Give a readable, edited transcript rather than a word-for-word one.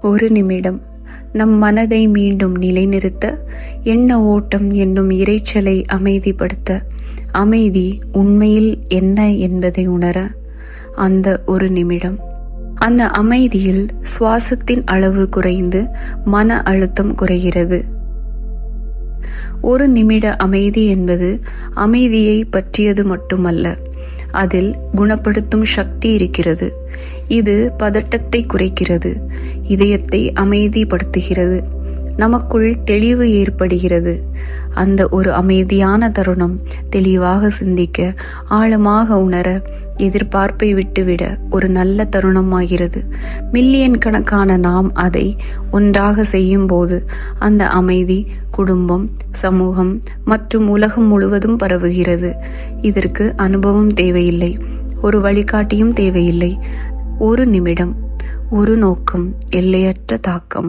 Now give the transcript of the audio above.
ஒரு நிமிடம் நம் மனதை மீண்டும் நிலைநிறுத்த, எண்ண ஓட்டம் என்னும் இரைச்சலை அமைதிப்படுத்த, அமைதி உண்மையில் என்ன என்பதை உணர அந்த ஒரு நிமிடம். அந்த அமைதியில் சுவாசத்தின் அளவு குறைந்து மன அழுத்தம் குறைகிறது. ஒரு நிமிட அமைதி என்பது அமைதியை பற்றியது மட்டுமல்ல, அதில் குணப்படுத்தும் சக்தி இருக்கிறது. இது பதட்டத்தை குறைக்கிறது, இதயத்தை அமைதிப்படுத்துகிறது, நமக்குள் தெளிவு ஏற்படுகிறது. அந்த ஒரு அமைதியான தருணம் தெளிவாக சிந்திக்க, ஆழமாக உணர, எதிர்பார்ப்பை விட்டுவிட ஒரு நல்ல தருணமாகிறது. மில்லியன் கணக்கான நாம் அதை ஒன்றாக செய்யும் போது அந்த அமைதி குடும்பம், சமூகம் மற்றும் உலகம் முழுவதும் பரவுகிறது. இதற்கு அனுபவம் தேவையில்லை, ஒரு வழிகாட்டியும் தேவையில்லை. ஒரு நிமிடம், ஒரு நோக்கம், எல்லையற்ற தாக்கம்.